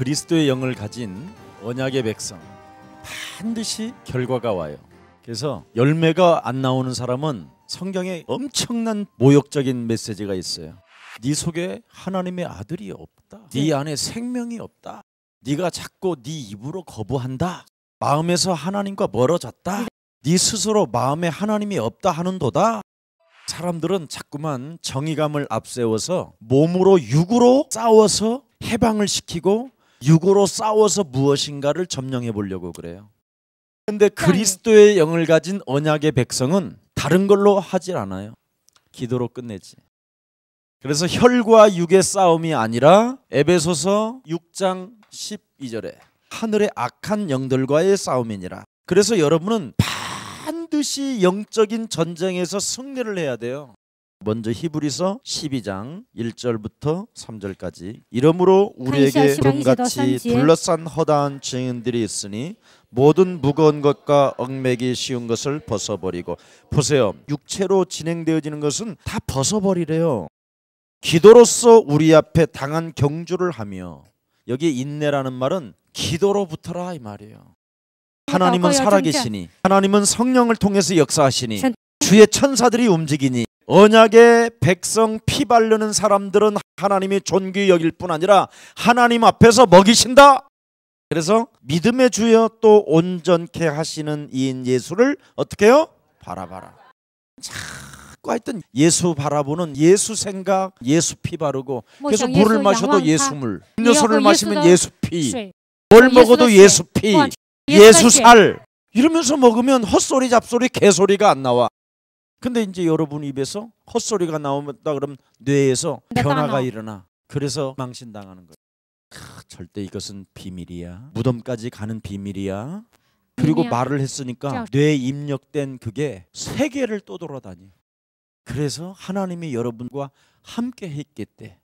그리스도의 영을 가진 언약의 백성 반드시 결과가 와요. 그래서 열매가 안 나오는 사람은 성경에 엄청난 모욕적인 메시지가 있어요. 네 속에 하나님의 아들이 없다. 네 안에 생명이 없다. 네가 자꾸 네 입으로 거부한다. 마음에서 하나님과 멀어졌다. 네 스스로 마음에 하나님이 없다 하는도다. 사람들은 자꾸만 정의감을 앞세워서 몸으로 육으로 싸워서 해방을 시키고 육으로 싸워서 무엇인가를 점령해 보려고 그래요. 그런데 그리스도의 영을 가진 언약의 백성은 다른 걸로 하질 않아요. 기도로 끝내지. 그래서 혈과 육의 싸움이 아니라 에베소서 6장 12절에 하늘의 악한 영들과의 싸움이니라. 그래서 여러분은 반드시 영적인 전쟁에서 승리를 해야 돼요. 먼저 히브리서 12장 1절부터 3절까지 이러므로 우리에게 구름같이 둘러싼 허다한 증인들이 있으니 모든 무거운 것과 얽매기 쉬운 것을 벗어버리고. 보세요, 육체로 진행되어지는 것은 다 벗어버리래요. 기도로서 우리 앞에 당한 경주를 하며, 여기 인내라는 말은 기도로부터라 이 말이에요. 하나님은 살아계시니, 하나님은 성령을 통해서 역사하시니, 주의 천사들이 움직이니, 언약의 백성 피 바르는 사람들은 하나님이 존귀 여길 뿐 아니라 하나님 앞에서 먹이신다. 그래서 믿음의 주여 또 온전케 하시는 이인 예수를 어떻게 해요? 바라봐라. 자꾸 하여튼 예수 바라보는 예수 생각, 예수 피 바르고, 그래서 물을 마셔도 예수 물, 음료수를 마시면 예수 피, 뭘 먹어도 예수 피, 예수 살, 이러면서 먹으면 헛소리 잡소리 개소리가 안 나와. 근데 이제 여러분 입에서 헛소리가 나온다 그러면 뇌에서 변화가 일어나. 그래서 망신당하는 거예요. 절대 이것은 비밀이야. 무덤까지 가는 비밀이야. 그리고 말을 했으니까 뇌에 입력된 그게 세계를 또 돌아다녀. 그래서 하나님이 여러분과 함께 했겠대.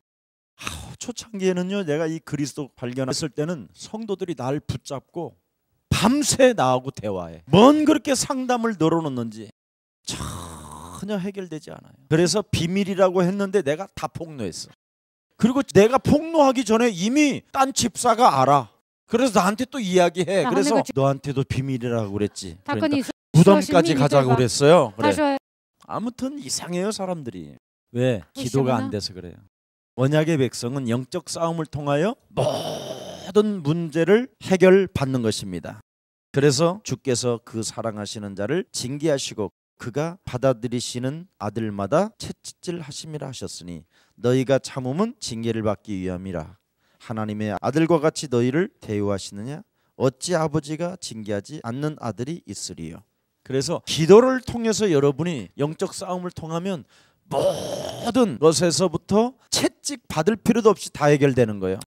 초창기에는요, 내가 이 그리스도 발견했을 때는 성도들이 날 붙잡고 밤새 나하고 대화해. 뭔 그렇게 상담을 늘어놓는지 전혀 해결되지 않아요. 그래서 비밀이라고 했는데 내가 다 폭로했어. 그리고 내가 폭로하기 전에 이미 딴 집사가 알아. 그래서 나한테 또 이야기해. 그래서 너한테도 비밀이라고 그랬지. 그러니까 무덤까지 가자고 그랬어요. 그래. 아무튼 이상해요, 사람들이. 왜? 기도가 안 돼서 그래요. 언약의 백성은 영적 싸움을 통하여 모든 문제를 해결받는 것입니다. 그래서 주께서 그 사랑하시는 자를 징계하시고 그가 받아들이시는 아들마다 채찍질 하심이라 하셨으니 너희가 참음은 징계를 받기 위함이라. 하나님의 아들과 같이 너희를 대우하시느냐? 어찌 아버지가 징계하지 않는 아들이 있으리요. 그래서 기도를 통해서 여러분이 영적 싸움을 통하면 모든 것에서부터 채찍 받을 필요도 없이 다 해결되는 거예요.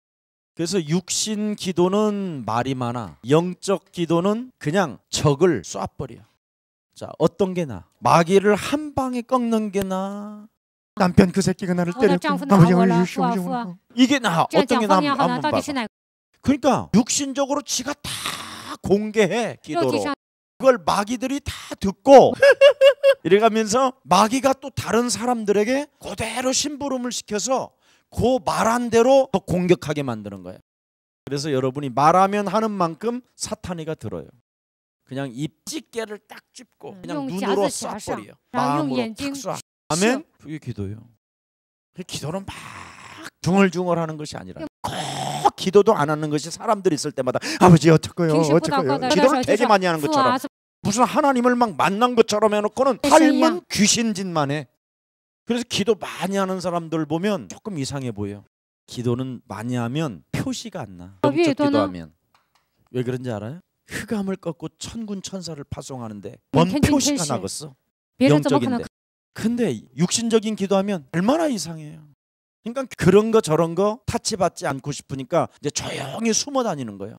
그래서 육신 기도는 말이 많아. 영적 기도는 그냥 적을 쏴버려. 자, 어떤 게 나? 마귀를 한 방에 꺾는 게 나? 남편 그 새끼가 나를 때렸고 이게 나? 어떤 게 나? 한번 봐봐. 그러니까 육신적으로 지가 다 공개해, 기도로. 그걸 마귀들이 다 듣고 이래가면서 마귀가 또 다른 사람들에게 그대로 심부름을 시켜서 그 말한 대로 더 공격하게 만드는 거예요. 그래서 여러분이 말하면 하는 만큼 사탄이가 들어요. 그냥 입 찌개를 딱 찝고 그냥 눈으로 쏴버려. 마음으로 탁 쏴. 아멘? 그게 기도예요. 기도는 막 중얼중얼하는 것이 아니라 꼭 기도도 안 하는 것이 사람들이 있을 때마다 아버지 어떡해요 어떡해요. 기도를 되게 많이 하는 것처럼 무슨 하나님을 막 만난 것처럼 해놓고는 삶은 귀신짓만 해. 그래서 기도 많이 하는 사람들 보면 조금 이상해 보여. 기도는 많이 하면 표시가 안 나. 영적 기도하면. 왜 그런지 알아요? 흑암을 꺾고 천군 천사를 파송하는데 뭔 표시가 나겠어? 영적인데. 근데 육신적인 기도하면 얼마나 이상해요. 그러니까 그런 거 저런 거 타치받지 않고 싶으니까 이제 조용히 숨어 다니는 거예요.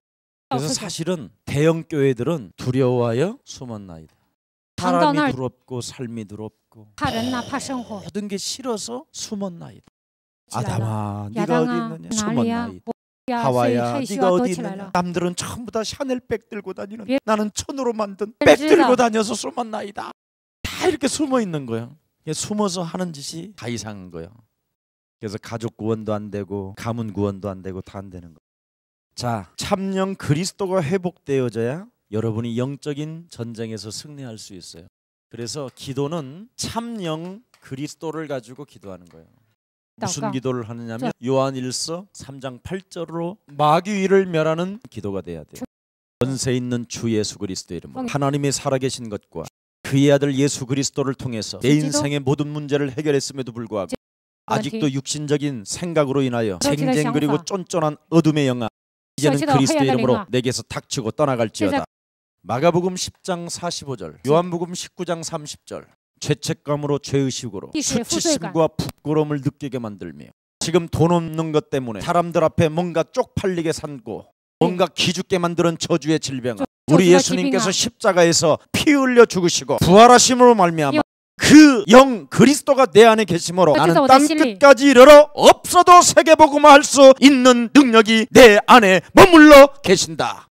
그래서 사실은 대형 교회들은 두려워하여 숨었나이다. 사람이 두렵고 삶이 두렵고 모든 게 싫어서 숨었나이다. 아담아 네가 어디 있느냐? 숨었나이다. 하와야 네가 어디 있느냐? 남들은 전부 다 샤넬백 들고 다니는 나는 천으로 만든 백 들고 다녀서 숨었나이다. 다 이렇게 숨어 있는 거예요. 숨어서 하는 짓이 다 이상한 거예요. 그래서 가족 구원도 안 되고 가문 구원도 안 되고 다 안 되는 거예요. 자, 참령 그리스도가 회복되어져야 여러분이 영적인 전쟁에서 승리할 수 있어요. 그래서 기도는 참령 그리스도를 가지고 기도하는 거예요. 무슨 기도를 하느냐면 요한일서 3장 8절로 마귀를 멸하는 기도가 돼야 돼요. 권세 있는 주 예수 그리스도의 이름으로 하나님의 살아계신 것과 그의 아들 예수 그리스도를 통해서 내 인생의 모든 문제를 해결했음에도 불구하고 아직도 육신적인 생각으로 인하여 쟁쟁 그리고 쫀쫀한 어둠의 영아 이제는 그리스도의 이름으로 내게서 닥치고 떠나갈지어다. 마가복음 10장 45절, 요한복음 19장 30절. 죄책감으로 죄의식으로 수치심과 부끄러움을 느끼게 만들며 지금 돈 없는 것 때문에 사람들 앞에 뭔가 쪽팔리게 산고 뭔가 기죽게 만드는 저주의 질병을 우리 예수님께서 십자가에서 피 흘려 죽으시고 부활하심으로 말미암아 그 영 그리스도가 내 안에 계심으로 나는 땅 끝까지 이르러 없어도 세계복음화할 수 있는 능력이 내 안에 머물러 계신다.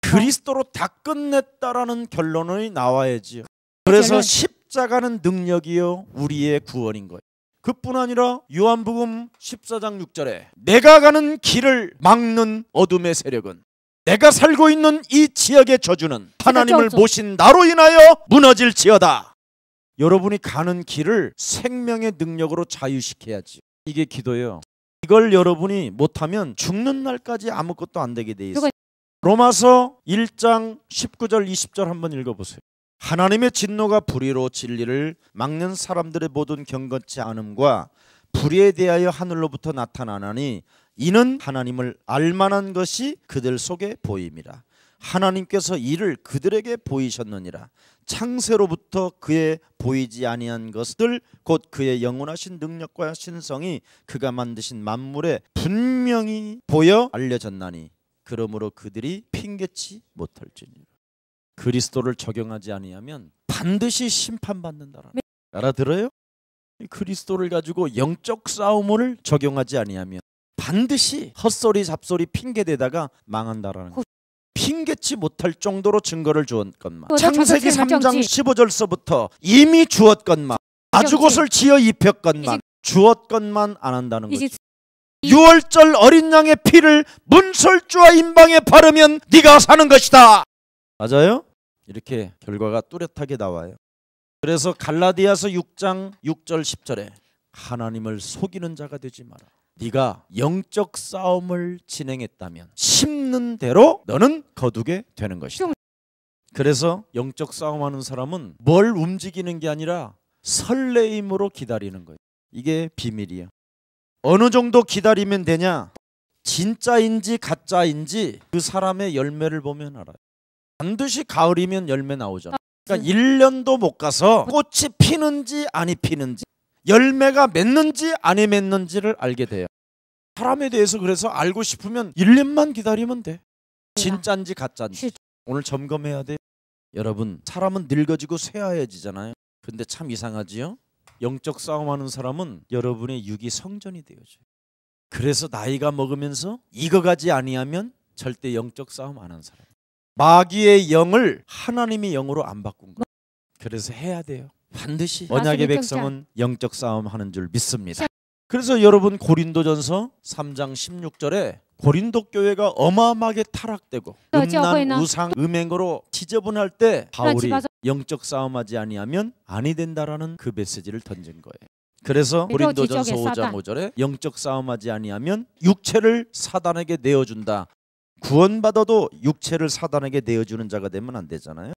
그리스도로 다 끝냈다라는 결론이 나와야지요. 그래서 십자가는 능력이요 우리의 구원인 거예요. 그뿐 아니라 요한복음 14장 6절에 내가 가는 길을 막는 어둠의 세력은 내가 살고 있는 이 지역의 저주는 하나님을 모신 나로 인하여 무너질지어다. 여러분이 가는 길을 생명의 능력으로 자유시켜야지. 이게 기도예요. 이걸 여러분이 못하면 죽는 날까지 아무것도 안 되게 돼 있어요. 로마서 1장 19절 20절 한번 읽어보세요. 하나님의 진노가 불의로 진리를 막는 사람들의 모든 경건치 않음과 불의에 대하여 하늘로부터 나타나나니 이는 하나님을 알만한 것이 그들 속에 보임이라. 하나님께서 이를 그들에게 보이셨느니라. 창세로부터 그의 보이지 아니한 것들 곧 그의 영원하신 능력과 신성이 그가 만드신 만물에 분명히 보여 알려졌나니 그러므로 그들이 핑계치 못할지니라. 그리스도를 적용하지 아니하면 반드시 심판받는다라. 알아들어요? 그리스도를 가지고 영적 싸움을 적용하지 아니하면 반드시 헛소리 잡소리 핑계대다가 망한다라는 거예요. 핑계치 못할 정도로 증거를 주었건만 창세기 3장 15절서부터 이미 주었건만 가죽옷을 지어 입혔건만 주었건만 안 한다는 거죠. 6월절 어린 양의 피를 문설주와 임방에 바르면 네가 사는 것이다. 맞아요? 이렇게 결과가 뚜렷하게 나와요. 그래서 갈라디아서 6장 6절 10절에 하나님을 속이는 자가 되지 마라. 네가 영적 싸움을 진행했다면 심는 대로 너는 거두게 되는 것이다. 그래서 영적 싸움하는 사람은 뭘 움직이는 게 아니라 설레임으로 기다리는 거예요. 이게 비밀이에요. 어느 정도 기다리면 되냐? 진짜인지 가짜인지 그 사람의 열매를 보면 알아요. 반드시 가을이면 열매 나오잖아. 그러니까 1년도 못 가서 꽃이 피는지 아니 피는지 열매가 맺는지 아니 맺는지를 알게 돼요. 사람에 대해서 그래서 알고 싶으면 1년만 기다리면 돼. 진짜인지 가짜인지. 오늘 점검해야 돼. 여러분, 사람은 늙어지고 쇠하여지잖아요. 근데 참 이상하지요? 영적 싸움하는 사람은 여러분의 육이 성전이 되어져요. 그래서 나이가 먹으면서 익어가지 아니하면 절대 영적 싸움 안 한 사람. 마귀의 영을 하나님의 영으로 안 바꾼 거예요. 그래서 해야 돼요. 반드시 언약의 백성은 영적 싸움 하는 줄 믿습니다. 그래서 여러분 고린도전서 3장 16절에 고린도 교회가 어마어마하게 타락되고 음란, 우상, 음행으로 지저분할 때 바울이 영적 싸움하지 아니하면 아니 된다라는 그 메시지를 던진 거예요. 그래서 고린도전서 5장 5절에 영적 싸움하지 아니하면 육체를 사단에게 내어준다. 구원받아도 육체를 사단에게 내어주는 자가 되면 안 되잖아요.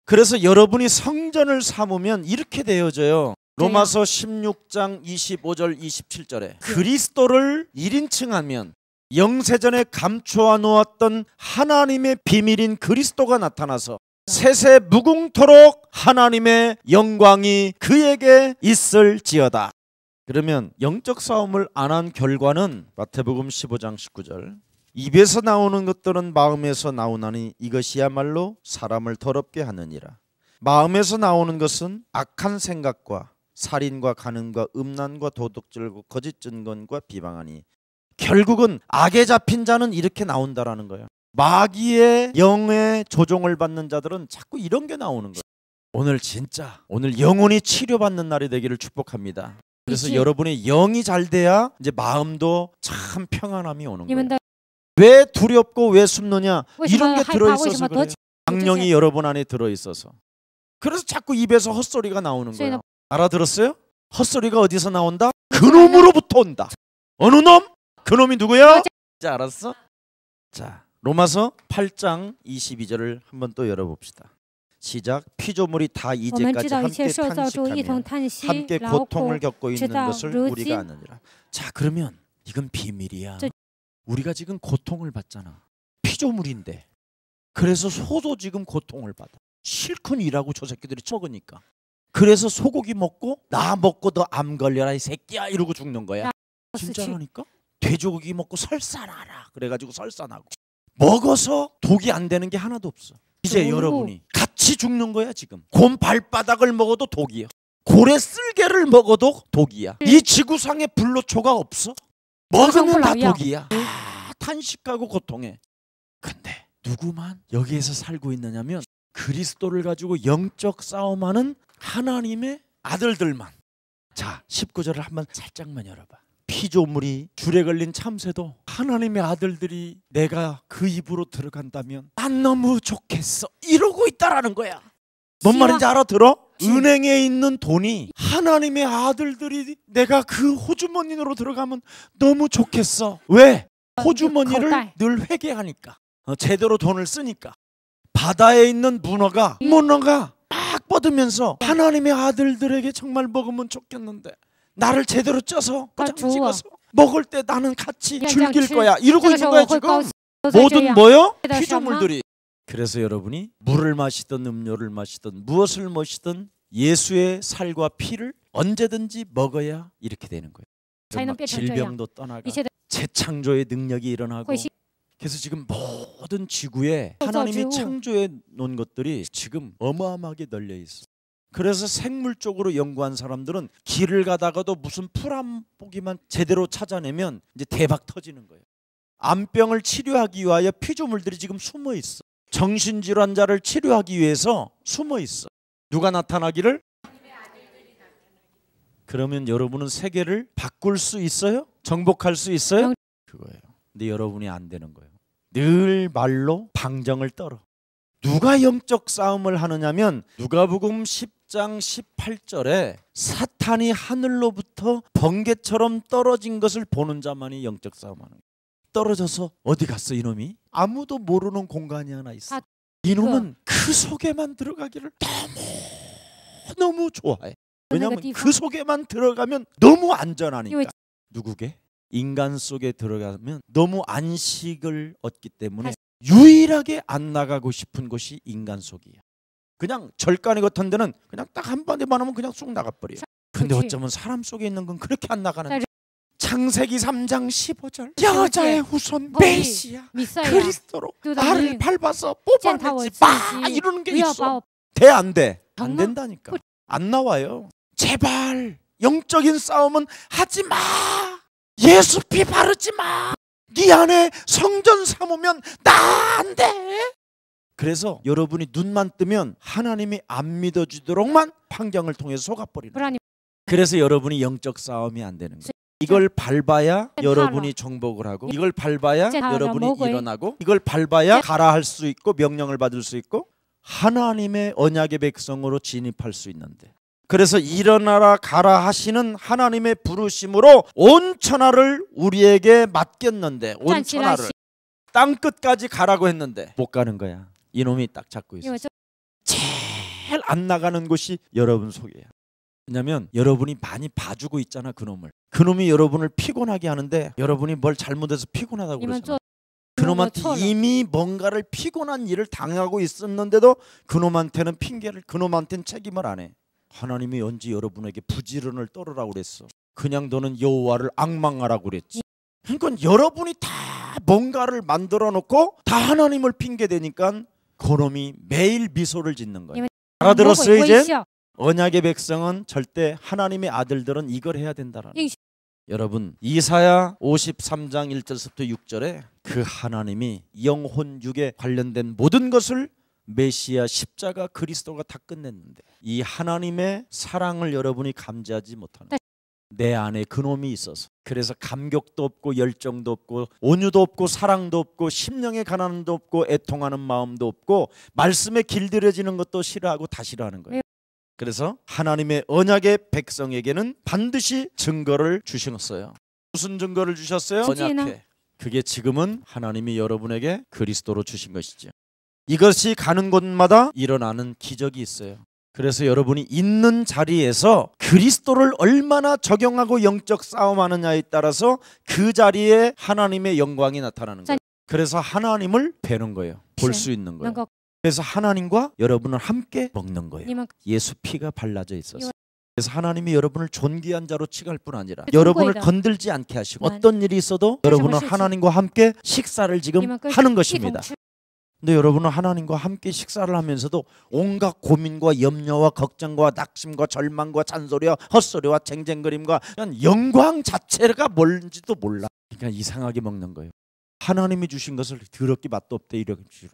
그래서 여러분이 성전을 삼으면 이렇게 되어져요. 로마서 16장 25절 27절에 그리스도를 1인칭하면 영세전에 감추어 놓았던 하나님의 비밀인 그리스도가 나타나서 세세 무궁토록 하나님의 영광이 그에게 있을지어다. 그러면 영적 싸움을 안 한 결과는 마태복음 15장 19절 입에서 나오는 것들은 마음에서 나오나니 이것이야말로 사람을 더럽게 하느니라. 마음에서 나오는 것은 악한 생각과 살인과 간음과 음란과 도둑질과 거짓 증언과 비방하니 결국은 악에 잡힌 자는 이렇게 나온다라는 거예요. 마귀의 영의 조종을 받는 자들은 자꾸 이런 게 나오는 거예요. 오늘 진짜 오늘 영혼이 치료받는 날이 되기를 축복합니다. 그래서 여러분의 영이 잘 돼야 이제 마음도 참 평안함이 오는 거예요. 왜 두렵고 왜 숨느냐? 为什 이런 么 게 害怕？ 들어있어서 为什么 그래요. 得 악령이 여러분 안에 들어있어서. 그래서 자꾸 입에서 헛소리가 나오는 거예요. 알아들었어요? 헛소리가 어디서 나온다? 그놈으로부터 온다. 어느 놈? 그놈이 누구야? 자, 알았어? 자, 로마서 8장 22절을 한번 또 열어봅시다. 시작. 피조물이 다 我们知 이제까지 道一切 함께 受造主一同 탄식하며 叹息 함께 劳苦 고통을 겪고 있는 直到 것을 如 우리가 今。 아느니라. 자, 그러면 이건 비밀이야. 저- 우리가 지금 고통을 받잖아. 피조물인데. 그래서 소도 지금 고통을 받아. 실컷 일하고 저 새끼들이 먹으니까. 그래서 소고기 먹고 나 먹고 너 암 걸려라 이 새끼야 이러고 죽는 거야. 진짜라니까? 돼지고기 먹고 설사나라 그래가지고 설사나고 먹어서 독이 안 되는 게 하나도 없어. 이제 여러분이 같이 죽는 거야 지금. 곰 발바닥을 먹어도 독이야. 고래 쓸개를 먹어도 독이야. 이 지구상에 불로초가 없어. 먹으면 다 독이야. 다 탄식하고 고통해. 근데 누구만 여기에서 살고 있느냐면 그리스도를 가지고 영적 싸움하는 하나님의 아들들만. 자, 19절을 한번 살짝만 열어봐. 피조물이 줄에 걸린 참새도 하나님의 아들들이 내가 그 입으로 들어간다면 난 너무 좋겠어 이러고 있다라는 거야. 뭔 말인지 알아들어? 은행에 있는 돈이 하나님의 아들들이 내가 그 호주머니로 들어가면 너무 좋겠어. 왜? 호주머니를 늘 회개하니까. 제대로 돈을 쓰니까. 바다에 있는 문어가 막 뻗으면서 하나님의 아들들에게 정말 먹으면 좋겠는데 나를 제대로 쪄서 포장 찍어서 먹을 때 나는 같이 즐길 거야 이러고 있는 거야 지금. 모든 뭐요? 피조물들이. 그래서 여러분이 물을 마시든 음료를 마시든 무엇을 마시든 예수의 살과 피를 언제든지 먹어야 이렇게 되는 거예요. 막 질병도 떠나가 재창조의 능력이 일어나고. 그래서 지금 모든 지구에 하나님이 창조해 놓은 것들이 지금 어마어마하게 널려 있어. 그래서 생물 쪽으로 연구한 사람들은 길을 가다가도 무슨 풀 한 포기만 제대로 찾아내면 이제 대박 터지는 거예요. 암병을 치료하기 위하여 피조물들이 지금 숨어 있어. 정신질환자를 치료하기 위해서 숨어 있어. 누가 나타나기를? 그러면 여러분은 세계를 바꿀 수 있어요? 정복할 수 있어요? 그거예요. 근데 여러분이 안 되는 거예요. 늘 말로 방정을 떨어. 누가 영적 싸움을 하느냐면 누가복음 10장 18절에 사탄이 하늘로부터 번개처럼 떨어진 것을 보는 자만이 영적 싸움하는 거예요. 떨어져서 어디 갔어 이놈이? 아무도 모르는 공간이 하나 있어. 이놈은 그 속에만 들어가기를 너무 좋아해. 왜냐하면 그 속에만 들어가면 너무 안전하니까. 누구게? 인간 속에 들어가면 너무 안식을 얻기 때문에 유일하게 안 나가고 싶은 곳이 인간 속이야. 그냥 절간이 같은 데는 그냥 딱 한 번에만 하면 그냥 쑥 나가버려. 근데 어쩌면 사람 속에 있는 건 그렇게 안 나가는데. 창세기 3장 15절 여자의 후손 메시아 그리스도로 나를 밟아서 뽑아냈지 막 이러는 게 있어. 돼 안 돼? 안 된다니까. 안 나와요. 제발 영적인 싸움은 하지 마. 예수 피 바르지 마. 네 안에 성전 삼으면 나 안 돼. 그래서 여러분이 눈만 뜨면 하나님이 안 믿어주도록만 환경을 통해서 속아버리는 거예요. 그래서 여러분이 영적 싸움이 안 되는 거예요. 이걸 밟아야 여러분이 정복을 하고, 이걸 밟아야 여러분이 일어나고, 이걸 밟아야 가라 할 수 있고 명령을 받을 수 있고 하나님의 언약의 백성으로 진입할 수 있는데, 그래서 일어나라 가라 하시는 하나님의 부르심으로 온 천하를 우리에게 맡겼는데, 온 천하를 땅끝까지 가라고 했는데 못 가는 거야. 이놈이 딱 잡고 있어. 제일 안 나가는 곳이 여러분 속이에요. 왜냐하면 여러분이 많이 봐주고 있잖아. 그놈을. 그놈이 여러분을 피곤하게 하는데 여러분이 뭘 잘못해서 피곤하다고 그러잖아. 그놈한테 이미 뭔가를 피곤한 일을 당하고 있었는데도 그놈한테는 핑계를, 그놈한테는 책임을 안 해. 하나님이 언제 여러분에게 부지런을 떨으라고 그랬어. 그냥 너는 여호와를 앙망하라고 그랬지. 그러니까 여러분이 다 뭔가를 만들어 놓고 다 하나님을 핑계대니까 그놈이 매일 미소를 짓는 거예요. 알아들었어요 이제? 언약의 백성은 절대, 하나님의 아들들은 이걸 해야 된다라는 거예요. 여러분, 이사야 53장 1절부터 6절에 그 하나님이 영혼 육에 관련된 모든 것을 메시아 십자가 그리스도가 다 끝냈는데 이 하나님의 사랑을 여러분이 감지하지 못하는 거예요. 내 안에 그놈이 있어서. 그래서 감격도 없고 열정도 없고 온유도 없고 사랑도 없고 심령의 가난도 없고 애통하는 마음도 없고 말씀에 길들여지는 것도 싫어하고 다 싫어하는 거예요. 그래서 하나님의 언약의 백성에게는 반드시 증거를 주셨어요. 무슨 증거를 주셨어요? 언약회. 그게 지금은 하나님이 여러분에게 그리스도로 주신 것이죠. 이것이 가는 곳마다 일어나는 기적이 있어요. 그래서 여러분이 있는 자리에서 그리스도를 얼마나 적용하고 영적 싸움하느냐에 따라서 그 자리에 하나님의 영광이 나타나는 거예요. 그래서 하나님을 뵈는 거예요. 볼 수 있는 거예요. 그래서 하나님과 여러분을 함께 먹는 거예요. 예수 피가 발라져 있어서. 그래서 하나님이 여러분을 존귀한 자로 취할 뿐 아니라 여러분을 건들지 않게 하시고 어떤 일이 있어도 여러분은 하나님과 함께 식사를 지금 하는 것입니다. 근데 여러분은 하나님과 함께 식사를 하면서도 온갖 고민과 염려와 걱정과 낙심과 절망과 잔소리와 헛소리와 쟁쟁거림과 영광 자체가 뭔지도 몰라. 그러니까 이상하게 먹는 거예요. 하나님이 주신 것을 더럽게 맛도 없대 이렇게 주라.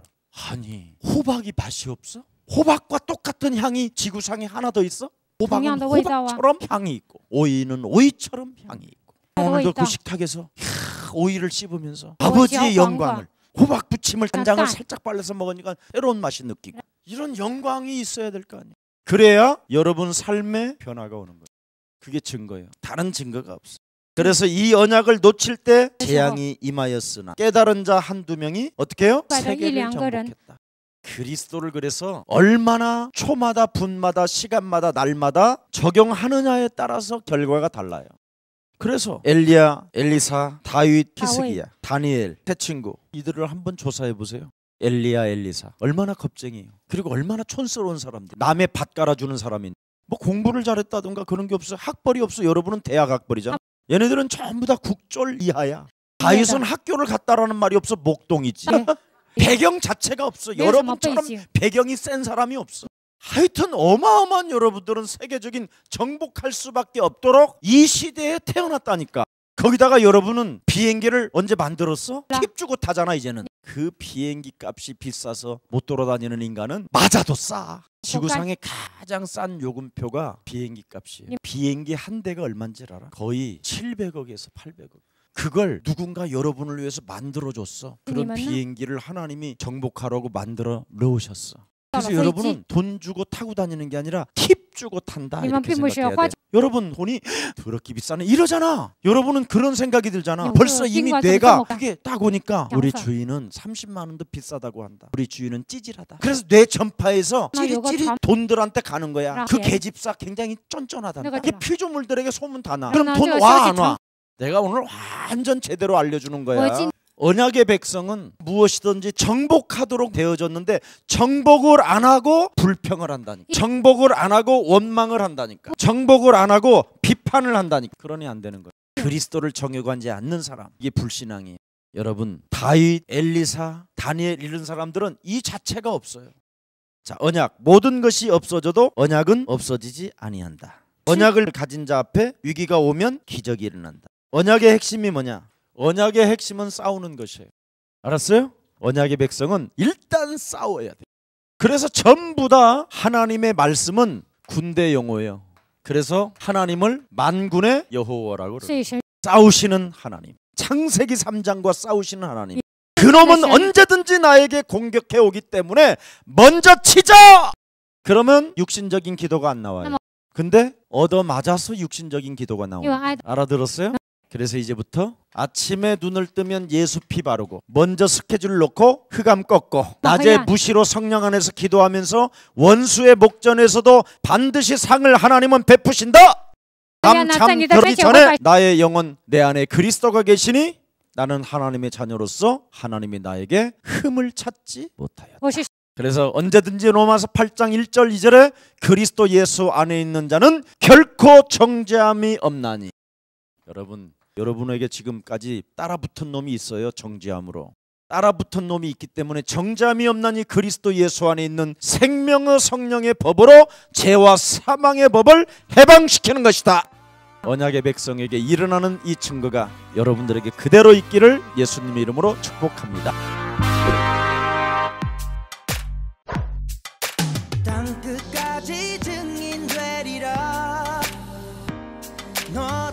아니 호박이 맛이 없어? 호박과 똑같은 향이 지구상에 하나 더 있어? 호박은 호박처럼 향이 있고 오이는 오이처럼 향이 있고. 오늘도 그 식탁에서 오이를 씹으면서 아버지의 영광을 호박 부침을 간장을 살짝 발라서 먹으니까 새로운 맛이 느끼고 이런 영광이 있어야 될 거 아니에요. 그래야 여러분 삶에 변화가 오는 거예요. 그게 증거예요. 다른 증거가 없어. 그래서 이 언약을 놓칠 때 재앙이 임하였으나 깨달은 자 한두 명이 어떻게 해요? 세계를 정복했다. 그리스도를 그래서 얼마나 초마다 분마다 시간마다 날마다 적용하느냐에 따라서 결과가 달라요. 그래서 엘리야, 엘리사, 다윗, 히스기야, 다니엘, 세 친구 이들을 한번 조사해 보세요. 엘리야, 엘리사 얼마나 겁쟁이에요. 그리고 얼마나 촌스러운 사람들. 남의 밭 깔아주는 사람인. 뭐 공부를 잘했다든가 그런 게 없어. 학벌이 없어. 여러분은 대학 학벌이잖아. 얘네들은 전부 다 국졸 이하야. 다윗은 학교를 갔다라는 말이 없어. 목동이지. 배경 자체가 없어. 여러분처럼 배경이 센 사람이 없어. 하여튼 어마어마한 여러분들은 세계적인 정복할 수밖에 없도록 이 시대에 태어났다니까. 거기다가 여러분은 비행기를 언제 만들었어? 팁 주고 타잖아 이제는. 그 비행기 값이 비싸서 못 돌아다니는 인간은 맞아도 싸. 지구상의 가장 싼 요금표가 비행기 값이에요. 비행기 한 대가 얼마인지 알아? 거의 700억에서 800억. 그걸 누군가 여러분을 위해서 만들어줬어. 그런 비행기를 하나님이 정복하라고 만들어 놓으셨어. 그래서 여러분은 돈 주고 타고 다니는 게 아니라 팁 주고 탄다 이렇게 생각해야 돼. 여러분 돈이 더럽게 비싸네 이러잖아. 여러분은 그런 생각이 들잖아. 벌써 이미 뇌가 그게 딱 오니까 우리 주인은 30만 원도 비싸다고 한다. 우리 주인은 찌질하다. 그래서 뇌 전파에서 찌릿찌릿 돈들한테 가는 거야. 그 계집사 굉장히 쫀쫀하다. 그게 피조물들에게 소문 다 나. 그럼 돈 와 안 와? 내가 오늘 완전 제대로 알려주는 거야. 언약의 백성은 무엇이든지 정복하도록 되어졌는데 정복을 안 하고 불평을 한다니까. 정복을 안 하고 원망을 한다니까. 정복을 안 하고 비판을 한다니까. 그러니 안 되는 거예요. 그리스도를 정욕하지 않는 사람, 이게 불신앙이에요. 여러분 다윗, 엘리사, 다니엘 이런 사람들은 이 자체가 없어요. 자, 언약 모든 것이 없어져도 언약은 없어지지 아니한다. 언약을 가진 자 앞에 위기가 오면 기적이 일어난다. 언약의 핵심이 뭐냐? 언약의 핵심은 싸우는 것이에요. 알았어요? 언약의 백성은 일단 싸워야 돼. 그래서 전부 다 하나님의 말씀은 군대 용어예요. 그래서 하나님을 만군의 여호와라고 그래요. 싸우시는 하나님. 창세기 3장과 싸우시는 하나님. 그놈은 언제든지 나에게 공격해 오기 때문에 먼저 치자! 그러면 육신적인 기도가 안 나와요. 근데 얻어맞아서 육신적인 기도가 나와요. 알아들었어요? 그래서 이제부터 아침에 눈을 뜨면 예수 피 바르고 먼저 스케줄 놓고 흑암 꺾고 낮에 무시로 성령 안에서 기도하면서 원수의 목전에서도 반드시 상을 하나님은 베푸신다. 밤잠 들기 전에 나의 영혼 내 안에 그리스도가 계시니 나는 하나님의 자녀로서 하나님이 나에게 흠을 찾지 못하였다. 그래서 언제든지 로마서 8장 1절 2절에 그리스도 예수 안에 있는 자는 결코 정죄함이 없나니. 여러분에게 지금까지 따라붙은 놈이 있어요. 정죄함으로 따라붙은 놈이 있기 때문에 정죄함이 없나니 그리스도 예수 안에 있는 생명의 성령의 법으로 죄와 사망의 법을 해방시키는 것이다. 언약의 백성에게 일어나는 이 증거가 여러분들에게 그대로 있기를 예수님의 이름으로 축복합니다. 땅끝까지 증인되리라. 너